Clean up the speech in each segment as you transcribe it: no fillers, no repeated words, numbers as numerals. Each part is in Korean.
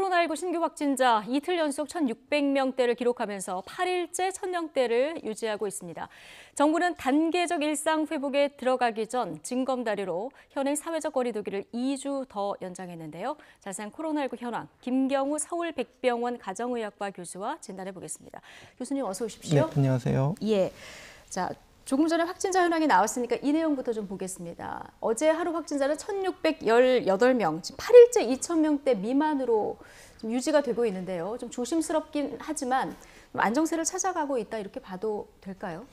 코로나19 신규 확진자 이틀 연속 1,600명대를 기록하면서 8일째 1,000명대를 유지하고 있습니다. 정부는 단계적 일상 회복에 들어가기 전 징검다리로 현행 사회적 거리 두기를 2주 더 연장했는데요. 자세한 코로나19 현황, 김경우 서울백병원 가정의학과 교수와 진단해 보겠습니다. 교수님 어서 오십시오. 네, 안녕하세요. 예. 자, 조금 전에 확진자 현황이 나왔으니까 이 내용부터 좀 보겠습니다. 어제 하루 확진자는 1,618명, 지금 8일째 2,000명대 미만으로 좀 유지가 되고 있는데요. 좀 조심스럽긴 하지만 안정세를 찾아가고 있다 이렇게 봐도 될까요?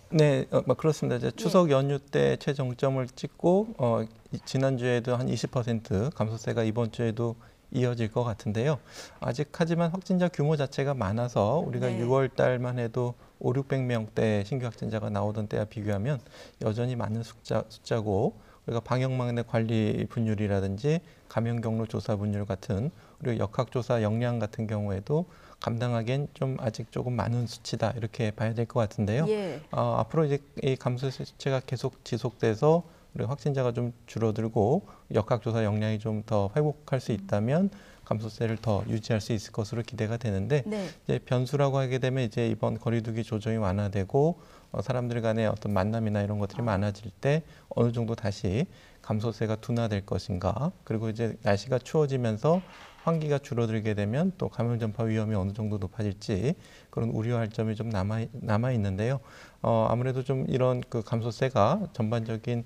네, 그렇습니다. 이제 추석 연휴 때 최정점을 찍고 지난주에도 한 20% 감소세가 이번 주에도 이어질 것 같은데요. 아직 하지만 확진자 규모 자체가 많아서 우리가 6월 달만 해도 500~600명대 신규 확진자가 나오던 때와 비교하면 여전히 많은 숫자고 우리가 방역망의 관리 분율이라든지 감염 경로 조사 분율 같은 그리고 역학조사 역량 같은 경우에도 감당하기엔 좀 아직 조금 많은 수치다 이렇게 봐야 될 것 같은데요. 앞으로 이제 이 감소 수치가 계속 지속돼서 우리 확진자가 좀 줄어들고 역학조사 역량이 좀 더 회복할 수 있다면 감소세를 더 유지할 수 있을 것으로 기대가 되는데 이제 변수라고 하게 되면 이제 이번 거리두기 조정이 완화되고 사람들 간의 어떤 만남이나 이런 것들이 많아질 때 어느 정도 다시 감소세가 둔화될 것인가 그리고 이제 날씨가 추워지면서 환기가 줄어들게 되면 또 감염 전파 위험이 어느 정도 높아질지 그런 우려할 점이 좀 남아 있는데요. 아무래도 좀 이런 그 감소세가 전반적인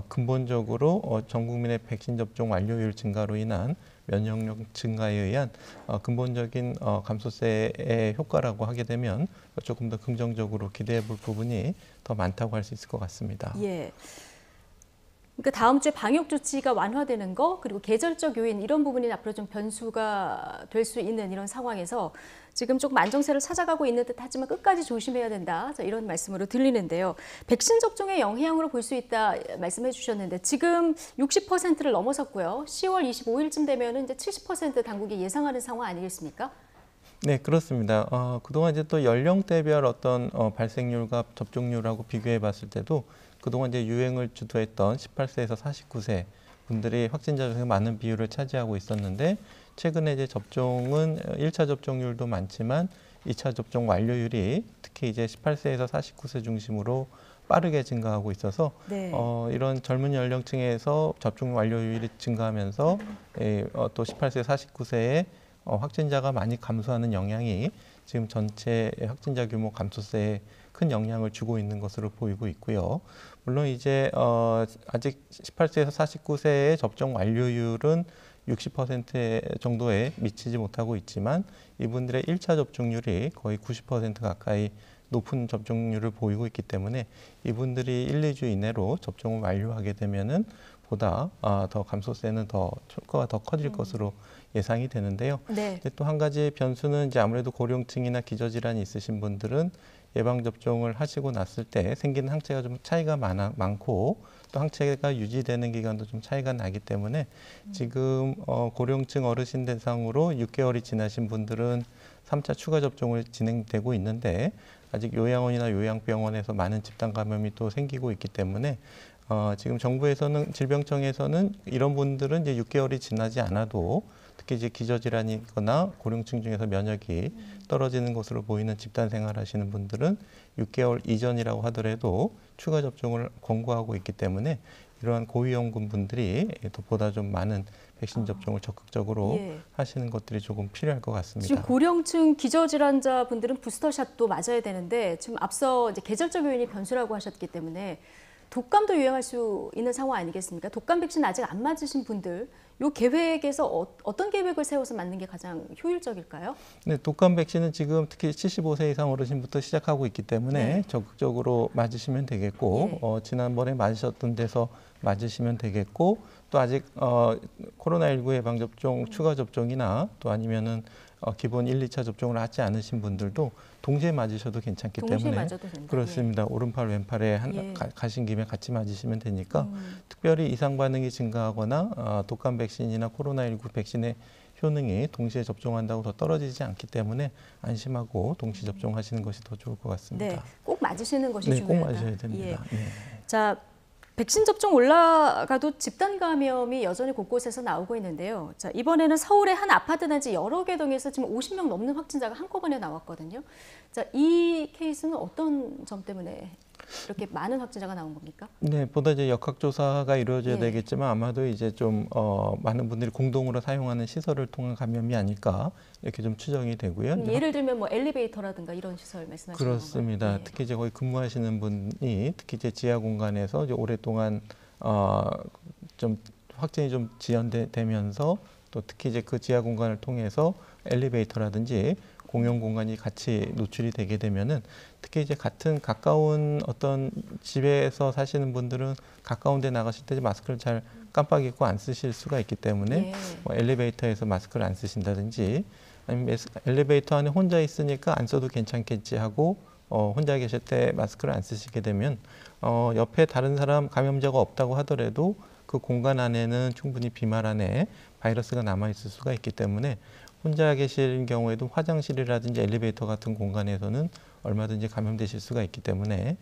근본적으로 전 국민의 백신 접종 완료율 증가로 인한 면역력 증가에 의한 근본적인 감소세의 효과라고 하게 되면 조금 더 긍정적으로 기대해 볼 부분이 더 많다고 할 수 있을 것 같습니다. 예. 그러니까 다음 주에 방역 조치가 완화되는 거 그리고 계절적 요인 이런 부분이 앞으로 좀 변수가 될 수 있는 이런 상황에서 지금 조금 안정세를 찾아가고 있는 듯 하지만 끝까지 조심해야 된다. 이런 말씀으로 들리는데요. 백신 접종의 영향으로 볼 수 있다 말씀해 주셨는데 지금 60%를 넘어섰고요. 10월 25일쯤 되면 이제 70% 당국이 예상하는 상황 아니겠습니까? 네, 그렇습니다. 그동안 이제 또 연령대별 어떤 발생률과 접종률하고 비교해 봤을 때도 그동안 이제 유행을 주도했던 18세에서 49세 분들이 확진자 중에 많은 비율을 차지하고 있었는데 최근에 이제 접종은 1차 접종률도 많지만 2차 접종 완료율이 특히 이제 18세에서 49세 중심으로 빠르게 증가하고 있어서 이런 젊은 연령층에서 접종 완료율이 증가하면서 또 18세, 49세에 확진자가 많이 감소하는 영향이 지금 전체 확진자 규모 감소세에 큰 영향을 주고 있는 것으로 보이고 있고요. 물론 이제 아직 18세에서 49세의 접종 완료율은 60% 정도에 미치지 못하고 있지만 이분들의 1차 접종률이 거의 90% 가까이 높은 접종률을 보이고 있기 때문에 이분들이 1, 2주 이내로 접종을 완료하게 되면은 보다 더 감소세는 더 효과가 더 커질 것으로 예상이 되는데요. 또 한 가지 변수는 이제 아무래도 고령층이나 기저질환이 있으신 분들은 예방접종을 하시고 났을 때 생기는 항체가 좀 차이가 많고 또 항체가 유지되는 기간도 좀 차이가 나기 때문에 지금 고령층 어르신 대상으로 6개월이 지나신 분들은 3차 추가 접종을 진행되고 있는데 아직 요양원이나 요양병원에서 많은 집단 감염이 또 생기고 있기 때문에 지금 정부에서는 질병청에서는 이런 분들은 이제 6개월이 지나지 않아도 특히 이제 기저질환이거나 고령층 중에서 면역이 떨어지는 것으로 보이는 집단 생활하시는 분들은 6개월 이전이라고 하더라도 추가 접종을 권고하고 있기 때문에 이러한 고위험군 분들이 또 보다 좀 많은 백신 접종을 적극적으로 하시는 것들이 조금 필요할 것 같습니다. 지금 고령층 기저질환자 분들은 부스터샷도 맞아야 되는데 지금 앞서 이제 계절적 요인이 변수라고 하셨기 때문에 독감도 유행할 수 있는 상황 아니겠습니까? 독감 백신 아직 안 맞으신 분들, 이 계획에서 어떤 계획을 세워서 맞는 게 가장 효율적일까요? 네, 독감 백신은 지금 특히 75세 이상 어르신부터 시작하고 있기 때문에 적극적으로 맞으시면 되겠고 지난번에 맞으셨던 데서 맞으시면 되겠고 또 아직 코로나19 예방접종 추가 접종이나 또 아니면은 기본 1, 2차 접종을 하지 않으신 분들도 동시에 맞으셔도 괜찮기 때문에 맞아도 된다. 그렇습니다. 오른팔 왼팔에 가신 김에 같이 맞으시면 되니까 특별히 이상 반응이 증가하거나 독감 백신이나 코로나19 백신의 효능이 동시에 접종한다고 더 떨어지지 않기 때문에 안심하고 동시 접종하시는 것이 더 좋을 것 같습니다. 꼭 맞으시는 것이 꼭 중요하다. 맞으셔야 됩니다. 자, 백신 접종 올라가도 집단 감염이 여전히 곳곳에서 나오고 있는데요. 자, 이번에는 서울의 한 아파트 단지 여러 개 동에서 지금 50명 넘는 확진자가 한꺼번에 나왔거든요. 자, 이 케이스는 어떤 점 때문에 이렇게 많은 확진자가 나온 겁니까? 네, 보다 이제 역학조사가 이루어져야 예. 되겠지만 아마도 이제 좀 많은 분들이 공동으로 사용하는 시설을 통한 감염이 아닐까 이렇게 좀 추정이 되고요. 예를 들면 뭐 엘리베이터라든가 이런 시설 말씀하시는 건가요? 그렇습니다. 예. 특히 이제 거기 근무하시는 분이 특히 이제 지하 공간에서 이제 오랫동안 좀 확진이 좀 지연되면서 또 특히 이제 그 지하 공간을 통해서 엘리베이터라든지 공용 공간이 같이 노출이 되게 되면은 특히 이제 같은 가까운 어떤 집에서 사시는 분들은 가까운 데 나가실 때 마스크를 잘 깜빡 잊고 안 쓰실 수가 있기 때문에 예. 뭐 엘리베이터에서 마스크를 안 쓰신다든지 아니면 엘리베이터 안에 혼자 있으니까 안 써도 괜찮겠지 하고 혼자 계실 때 마스크를 안 쓰시게 되면 옆에 다른 사람 감염자가 없다고 하더라도 그 공간 안에는 충분히 비말 안에 바이러스가 남아 있을 수가 있기 때문에 혼자 계실 경우에도 화장실이라든지 엘리베이터 같은 공간에서는 얼마든지 감염되실 수가 있기 때문에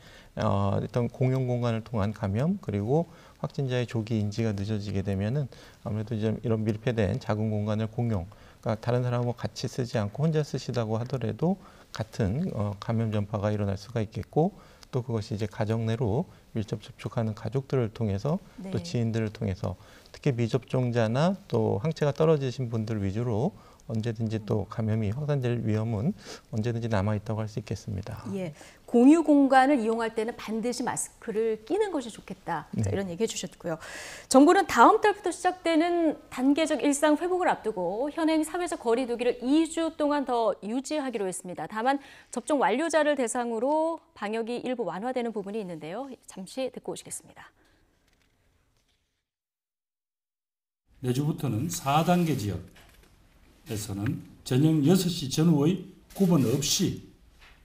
일단 공용 공간을 통한 감염 그리고 확진자의 조기 인지가 늦어지게 되면은 아무래도 이제 이런 밀폐된 작은 공간을 공용, 그러니까 다른 사람하고 같이 쓰지 않고 혼자 쓰시다고 하더라도 같은 감염 전파가 일어날 수가 있겠고 또 그것이 이제 가정 내로 밀접 접촉하는 가족들을 통해서 네. 또 지인들을 통해서 특히 미접종자나 또 항체가 떨어지신 분들 위주로 언제든지 또 감염이 확산될 위험은 언제든지 남아 있다고 할 수 있겠습니다. 예, 공유 공간을 이용할 때는 반드시 마스크를 끼는 것이 좋겠다. 네. 자, 이런 얘기 해주셨고요. 정부는 다음 달부터 시작되는 단계적 일상 회복을 앞두고 현행 사회적 거리 두기를 2주 동안 더 유지하기로 했습니다. 다만 접종 완료자를 대상으로 방역이 일부 완화되는 부분이 있는데요. 잠시 듣고 오시겠습니다. 내주부터는 4단계 지역에서는 저녁 6시 전후의 구분 없이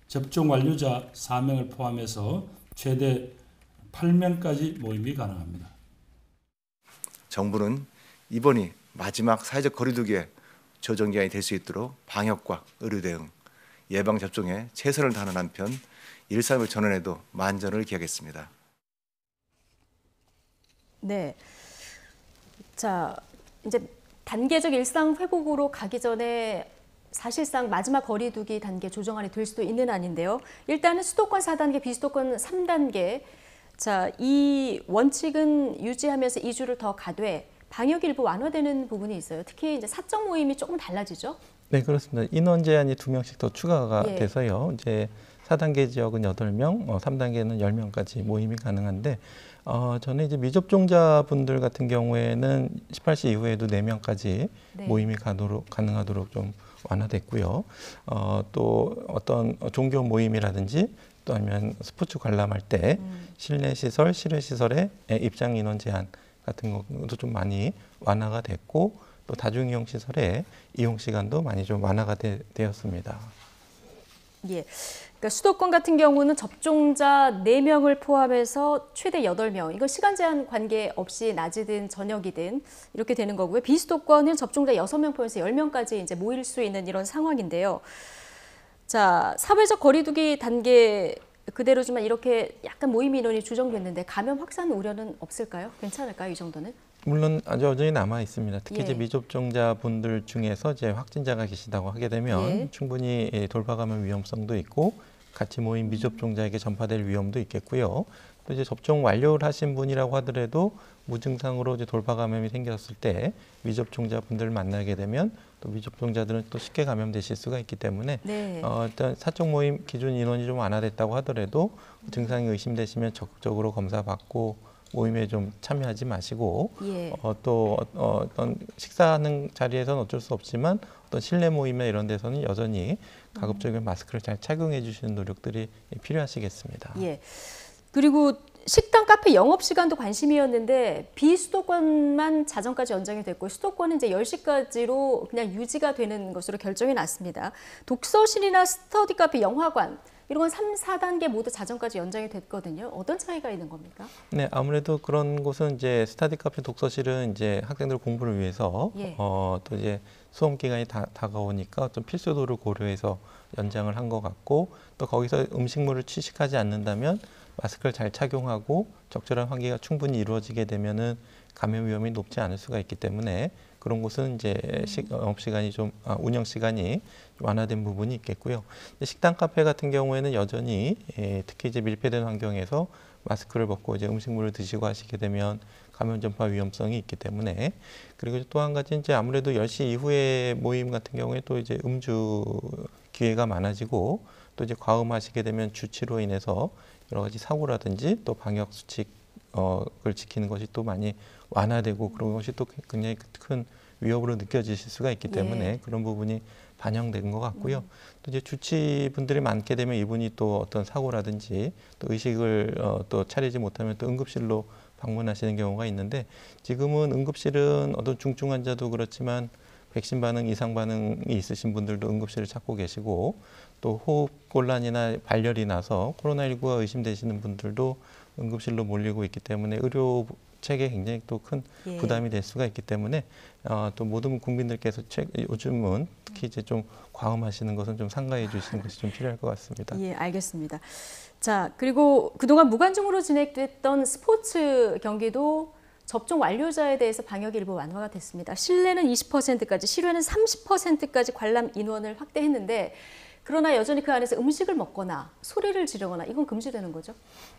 접종 완료자 4명을 포함해서 최대 8명까지 모임이 가능합니다. 정부는 이번이 마지막 사회적 거리두기의 조정기간이 될 수 있도록 방역과 의료 대응, 예방 접종에 최선을 다하는 한편 일상의 전환에도 만전을 기하겠습니다. 네. 자, 이제 단계적 일상 회복으로 가기 전에 사실상 마지막 거리두기 단계 조정안이 될 수도 있는 아닌데요. 일단은 수도권 4단계, 비수도권 3단계. 자, 이 원칙은 유지하면서 2주를 더 가되 방역 일부 완화되는 부분이 있어요. 특히 이제 사적 모임이 조금 달라지죠. 네, 그렇습니다. 인원 제한이 2명씩 더 추가가 예. 돼서요. 이제 4단계 지역은 8명, 3단계는 10명까지 모임이 가능한데 저는 이제 미접종자분들 같은 경우에는 18시 이후에도 4명까지 네. 모임이 가능하도록 좀 완화됐고요. 또 어떤 종교 모임이라든지 또 아니면 스포츠 관람할 때 실내 시설, 실외 시설의 입장 인원 제한 같은 것도 좀 많이 완화가 됐고 또 다중이용 시설의 이용 시간도 많이 좀 완화가 되었습니다. 예. 그러니까 수도권 같은 경우는 접종자 4명을 포함해서 최대 8명. 이건 시간 제한 관계 없이 낮이든 저녁이든 이렇게 되는 거고요. 비수도권은 접종자 6명 포함해서 10명까지 이제 모일 수 있는 이런 상황인데요. 자, 사회적 거리두기 단계 그대로지만 이렇게 약간 모임 인원이 조정됐는데 감염 확산 우려는 없을까요? 괜찮을까요? 이 정도는? 물론 아주 여전히 남아 있습니다. 특히 예. 이제 미접종자 분들 중에서 이제 확진자가 계시다고 하게 되면 예. 충분히 돌파 감염 위험성도 있고 같이 모인 미접종자에게 전파될 위험도 있겠고요. 또 이제 접종 완료를 하신 분이라고 하더라도 무증상으로 이제 돌파 감염이 생겼을 때 미접종자 분들을 만나게 되면 또 미접종자들은 또 쉽게 감염되실 수가 있기 때문에 네. 일단 사적 모임 기준 인원이 좀 완화됐다고 하더라도 증상이 의심되시면 적극적으로 검사 받고 모임에 좀 참여하지 마시고 예. 또 어떤 식사하는 자리에서는 어쩔 수 없지만 어떤 실내 모임이나 이런 데서는 여전히 가급적이면 마스크를 잘 착용해 주시는 노력들이 필요하시겠습니다. 예. 그리고 식당, 카페 영업 시간도 관심이었는데 비수도권만 자정까지 연장이 됐고 수도권은 이제 10시까지로 그냥 유지가 되는 것으로 결정이 났습니다. 독서실이나 스터디 카페, 영화관 이런 건 3, 4단계 모두 자정까지 연장이 됐거든요. 어떤 차이가 있는 겁니까? 네, 아무래도 그런 곳은 이제 스터디 카페, 독서실은 이제 학생들 공부를 위해서 예. 또 이제 수험 기간이 다가오니까 좀 필수도를 고려해서 연장을 한 것 같고 또 거기서 음식물을 취식하지 않는다면 마스크를 잘 착용하고 적절한 환기가 충분히 이루어지게 되면은 감염 위험이 높지 않을 수가 있기 때문에 그런 곳은 이제 영업시간이 운영 시간이 완화된 부분이 있겠고요. 식당, 카페 같은 경우에는 여전히 특히 이제 밀폐된 환경에서 마스크를 벗고 이제 음식물을 드시고 하시게 되면 감염 전파 위험성이 있기 때문에, 그리고 또 한 가지 이제 아무래도 10시 이후에 모임 같은 경우에 또 이제 음주 기회가 많아지고 또 이제 과음하시게 되면 주치로 인해서 여러 가지 사고라든지 또 방역 수칙을 지키는 것이 또 많이 완화되고 그런 것이 또 굉장히 큰 위협으로 느껴지실 수가 있기 때문에 예. 그런 부분이 반영된 것 같고요. 또 이제 주치분들이 많게 되면 이분이 또 어떤 사고라든지 또 의식을 또 차리지 못하면 또 응급실로 방문하시는 경우가 있는데, 지금은 응급실은 어떤 중증 환자도 그렇지만 백신 반응, 이상 반응이 있으신 분들도 응급실을 찾고 계시고 또 호흡곤란이나 발열이 나서 코로나19가 의심되시는 분들도 응급실로 몰리고 있기 때문에 의료 체계에 굉장히 또 큰 예. 부담이 될 수가 있기 때문에 또 모든 국민들께서 요즘은 특히 이제 좀 과음하시는 것은 좀 삼가해 주시는 것이 좀 필요할 것 같습니다. 예, 알겠습니다. 자, 그리고 그동안 무관중으로 진행됐던 스포츠 경기도 접종 완료자에 대해서 방역이 일부 완화가 됐습니다. 실내는 20%까지, 실외는 30%까지 관람 인원을 확대했는데, 그러나 여전히 그 안에서 음식을 먹거나 소리를 지르거나 이건 금지되는 거죠?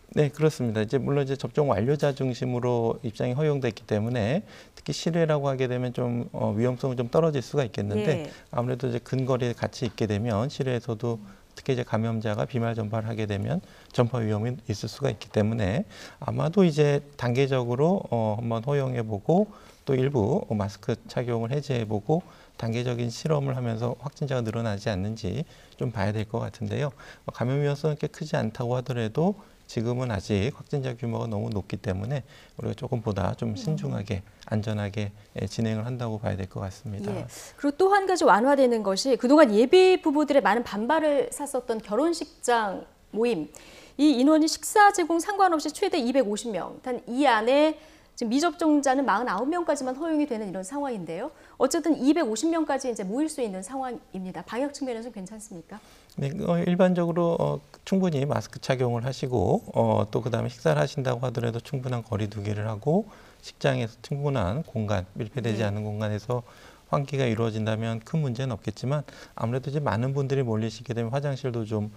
네, 그렇습니다. 이제 물론 이제 접종 완료자 중심으로 입장이 허용됐기 때문에 특히 실외라고 하게 되면 좀 위험성이 좀 떨어질 수가 있겠는데, 예. 아무래도 이제 근거리에 같이 있게 되면 실외에서도 특히 이제 감염자가 비말 전파를 하게 되면 전파 위험이 있을 수가 있기 때문에 아마도 이제 단계적으로 한번 허용해보고 또 일부 마스크 착용을 해제해보고 단계적인 실험을 하면서 확진자가 늘어나지 않는지 좀 봐야 될 것 같은데요. 감염 위험성은 꽤 크지 않다고 하더라도 지금은 아직 확진자 규모가 너무 높기 때문에 우리가 조금보다 좀 신중하게 안전하게 진행을 한다고 봐야 될 것 같습니다. 예. 그리고 또 한 가지 완화되는 것이 그동안 예비 부부들의 많은 반발을 샀었던 결혼식장 모임. 이 인원이 식사 제공 상관없이 최대 250명. 단 이 안에 지금 미접종자는 49명까지만 허용이 되는 이런 상황인데요. 어쨌든 250명까지 이제 모일 수 있는 상황입니다. 방역 측면에서 괜찮습니까? 네, 일반적으로 충분히 마스크 착용을 하시고 또 그다음에 식사를 하신다고 하더라도 충분한 거리 두기를 하고 식장에서 충분한 공간, 밀폐되지 않은 공간에서 환기가 이루어진다면 큰 문제는 없겠지만 아무래도 이제 많은 분들이 몰리시게 되면 화장실도 좀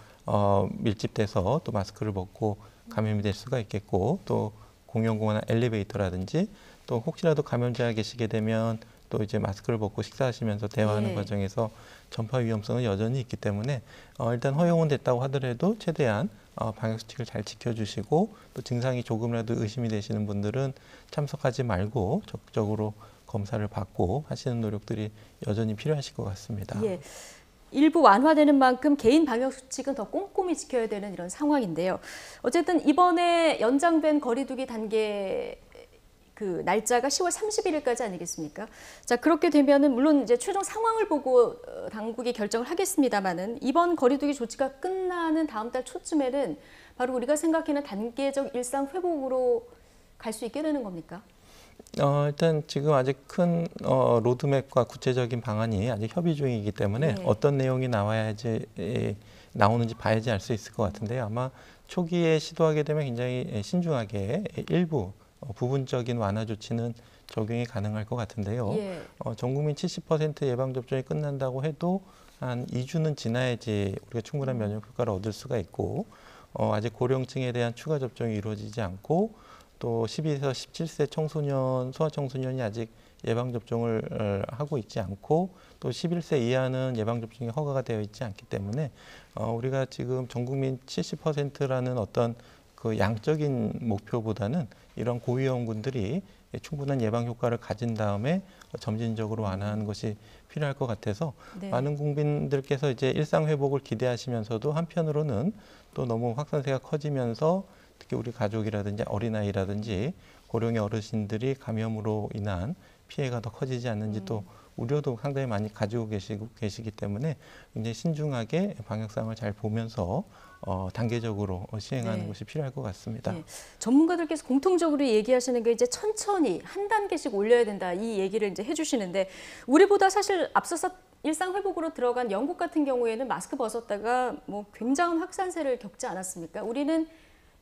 밀집돼서 또 마스크를 벗고 감염이 될 수가 있겠고 또 공용공간 엘리베이터라든지 또 혹시라도 감염자가 계시게 되면 또 이제 마스크를 벗고 식사하시면서 대화하는 과정에서 전파 위험성은 여전히 있기 때문에 일단 허용은 됐다고 하더라도 최대한 방역 수칙을 잘 지켜주시고 또 증상이 조금이라도 의심이 되시는 분들은 참석하지 말고 적극적으로 검사를 받고 하시는 노력들이 여전히 필요하실 것 같습니다. 예. 일부 완화되는 만큼 개인 방역 수칙은 더 꼼꼼히 지켜야 되는 이런 상황인데요. 어쨌든 이번에 연장된 거리두기 단계 그 날짜가 10월 31일까지 아니겠습니까? 자, 그렇게 되면은 물론 이제 최종 상황을 보고 당국이 결정을 하겠습니다만은 이번 거리두기 조치가 끝나는 다음 달 초쯤에는 바로 우리가 생각하는 단계적 일상 회복으로 갈 수 있게 되는 겁니까? 일단 지금 아직 큰 로드맵과 구체적인 방안이 아직 협의 중이기 때문에 어떤 내용이 나오는지 봐야지 알 수 있을 것 같은데요. 아마 초기에 시도하게 되면 굉장히 신중하게 일부 부분적인 완화 조치는 적용이 가능할 것 같은데요. 전 국민 70% 예방접종이 끝난다고 해도 한 2주는 지나야지 우리가 충분한 면역 효과를 얻을 수가 있고 아직 고령층에 대한 추가 접종이 이루어지지 않고 또 12에서 17세 청소년, 소아청소년이 아직 예방접종을 하고 있지 않고 또 11세 이하는 예방접종이 허가가 되어 있지 않기 때문에 우리가 지금 전 국민 70%라는 어떤 그 양적인 목표보다는 이런 고위험군들이 충분한 예방 효과를 가진 다음에 점진적으로 완화하는 것이 필요할 것 같아서 많은 국민들께서 이제 일상 회복을 기대하시면서도 한편으로는 또 너무 확산세가 커지면서 특히 우리 가족이라든지 어린아이라든지 고령의 어르신들이 감염으로 인한 피해가 더 커지지 않는지 또 우려도 상당히 많이 가지고 계시기 때문에 굉장히 신중하게 방역상을 잘 보면서 단계적으로 시행하는 것이 필요할 것 같습니다. 전문가들께서 공통적으로 얘기하시는 게 이제 천천히 한 단계씩 올려야 된다 이 얘기를 이제 해주시는데 우리보다 사실 앞서서 일상 회복으로 들어간 영국 같은 경우에는 마스크 벗었다가 뭐 굉장한 확산세를 겪지 않았습니까? 우리는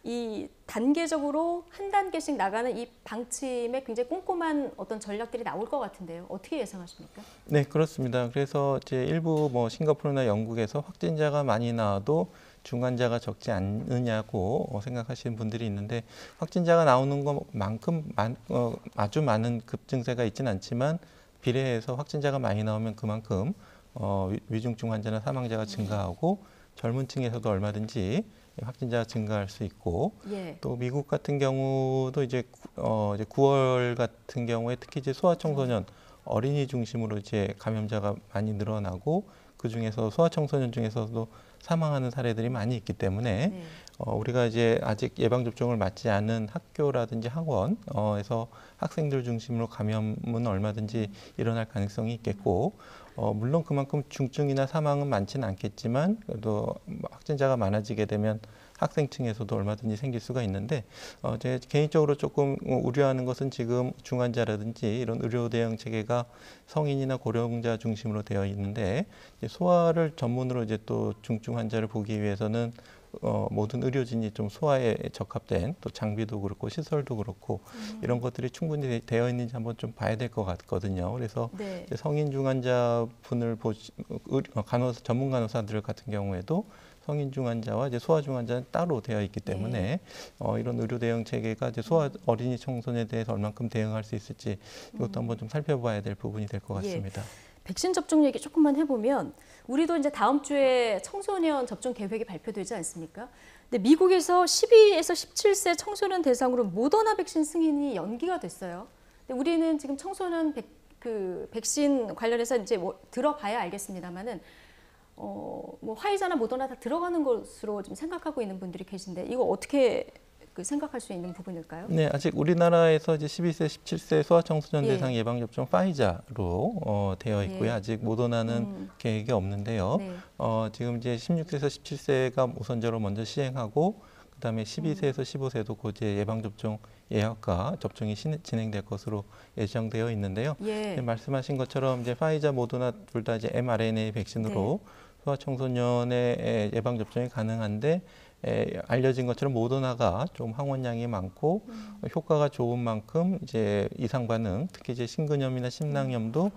이 단계적으로 한 단계씩 나가는 이 방침에 굉장히 꼼꼼한 어떤 전략들이 나올 것 같은데요. 어떻게 예상하십니까? 네, 그렇습니다. 그래서 이제 일부 뭐 싱가포르나 영국에서 확진자가 많이 나와도 중환자가 적지 않느냐고 생각하시는 분들이 있는데 확진자가 나오는 것만큼 아주 많은 급증세가 있지는 않지만 비례해서 확진자가 많이 나오면 그만큼 위중증 환자나 사망자가 증가하고 젊은 층에서도 얼마든지 확진자가 증가할 수 있고 예. 또 미국 같은 경우도 이제 9월 같은 경우에 특히 이제 소아청소년 어린이 중심으로 이제 감염자가 많이 늘어나고 그 중에서 소아청소년 중에서도 사망하는 사례들이 많이 있기 때문에 네. 우리가 이제 아직 예방접종을 맞지 않은 학교라든지 학원에서 학생들 중심으로 감염은 얼마든지 일어날 가능성이 있겠고 물론 그만큼 중증이나 사망은 많지는 않겠지만 그래도 확진자가 많아지게 되면 학생층에서도 얼마든지 생길 수가 있는데 제 개인적으로 조금 우려하는 것은 지금 중환자라든지 이런 의료 대응 체계가 성인이나 고령자 중심으로 되어 있는데 이제 소아를 전문으로 이제 또 중증 환자를 보기 위해서는 모든 의료진이 좀 소아에 적합된 또 장비도 그렇고 시설도 그렇고 이런 것들이 충분히 되어 있는지 한번 좀 봐야 될 것 같거든요. 그래서 네. 이제 성인 중환자 분을 전문 간호사들 같은 경우에도 성인 중환자와 이제 소아 중환자는 따로 되어 있기 때문에 이런 의료 대응 체계가 이제 소아 어린이 청소년에 대해서 얼만큼 대응할 수 있을지 이것도 한번 좀 살펴봐야 될 부분이 될 것 같습니다. 백신 접종 얘기 조금만 해보면 우리도 이제 다음 주에 청소년 접종 계획이 발표되지 않습니까? 근데 미국에서 12에서 17세 청소년 대상으로 모더나 백신 승인이 연기가 됐어요. 근데 우리는 지금 청소년 백신 관련해서 이제 뭐 들어봐야 알겠습니다만은 뭐 화이자나 모더나 다 들어가는 것으로 좀 생각하고 있는 분들이 계신데 이거 어떻게 생각할 수 있는 부분일까요? 네, 아직 우리나라에서 이제 12세, 17세 소아청소년 예. 대상 예방접종 파이자로 되어 있고요. 예. 아직 모더나는 계획이 없는데요. 네. 지금 이제 16세에서 17세가 우선적으로 먼저 시행하고 그다음에 12세에서 15세도 그 이제 예방접종 예약과 접종이 진행될 것으로 예정되어 있는데요. 예. 말씀하신 것처럼 이제 파이자, 모더나 둘 다 이제 mRNA 백신으로 소아청소년의 예방접종이 가능한데 알려진 것처럼 모더나가 좀 항원량이 많고 효과가 좋은 만큼 이제 이상 반응, 특히 이제 심근염이나 심낭염도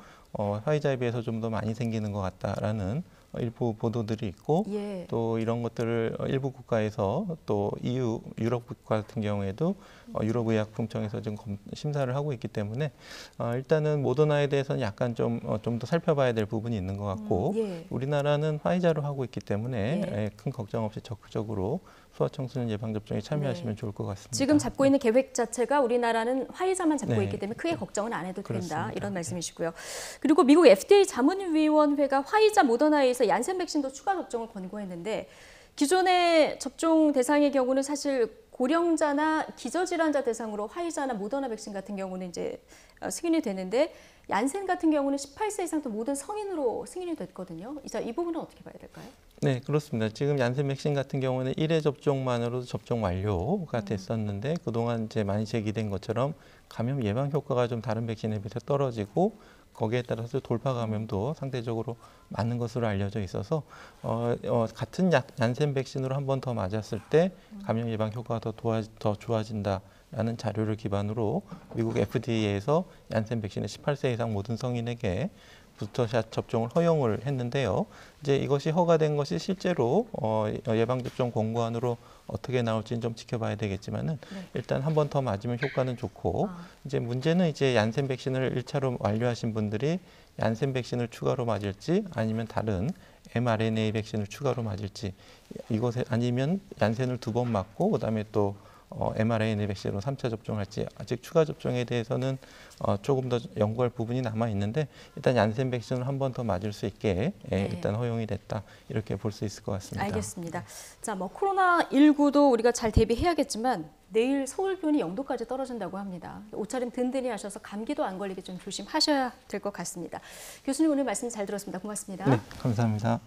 화이자에 비해서 좀 더 많이 생기는 것 같다라는 일부 보도들이 있고 예. 또 이런 것들을 일부 국가에서 또 EU 유럽 국가 같은 경우에도 유럽의약품청에서 지금 심사를 하고 있기 때문에 일단은 모더나에 대해서는 약간 좀 더 살펴봐야 될 부분이 있는 것 같고 예. 우리나라는 화이자로 하고 있기 때문에 예. 큰 걱정 없이 적극적으로 소아청소년 예방접종에 참여하시면 좋을 것 같습니다. 지금 잡고 있는 계획 자체가 우리나라는 화이자만 잡고 네. 있기 때문에 크게 걱정은 안 해도 된다. 그렇습니다. 이런 말씀이시고요. 그리고 미국 FDA 자문위원회가 화이자, 모더나에 의해서 얀센 백신도 추가 접종을 권고했는데 기존의 접종 대상의 경우는 사실 고령자나 기저질환자 대상으로 화이자나 모더나 백신 같은 경우는 이제 승인이 되는데 얀센 같은 경우는 18세 이상 또 모든 성인으로 승인이 됐거든요. 이 부분은 어떻게 봐야 될까요? 네, 그렇습니다. 지금 얀센 백신 같은 경우는 1회 접종만으로도 접종 완료가 됐었는데 그동안 이제 많이 제기된 것처럼 감염 예방 효과가 좀 다른 백신에 비해서 떨어지고 거기에 따라서 돌파 감염도 상대적으로 많은 것으로 알려져 있어서 같은 얀센 백신으로 한 번 더 맞았을 때 감염 예방 효과가 더 좋아진다라는 자료를 기반으로 미국 FDA에서 얀센 백신의 18세 이상 모든 성인에게 부스터샷 접종을 허용을 했는데요. 이제 이것이 허가된 것이 실제로 예방접종 공고안으로 어떻게 나올지는 좀 지켜봐야 되겠지만은 일단 한 번 더 맞으면 효과는 좋고 이제 문제는 이제 얀센 백신을 1차로 완료하신 분들이 얀센 백신을 추가로 맞을지 아니면 다른 mRNA 백신을 추가로 맞을지 이것에 아니면 얀센을 2번 맞고 그다음에 또 mRNA 백신으로 3차 접종할지 아직 추가 접종에 대해서는 조금 더 연구할 부분이 남아 있는데 일단 얀센 백신을 한 번 더 맞을 수 있게 일단 허용이 됐다 이렇게 볼 수 있을 것 같습니다. 알겠습니다. 자, 뭐 코로나19도 우리가 잘 대비해야겠지만 내일 서울 기온이 0도까지 떨어진다고 합니다. 옷차림 든든히 하셔서 감기도 안 걸리게 좀 조심하셔야 될 것 같습니다. 교수님 오늘 말씀 잘 들었습니다. 고맙습니다. 네, 감사합니다.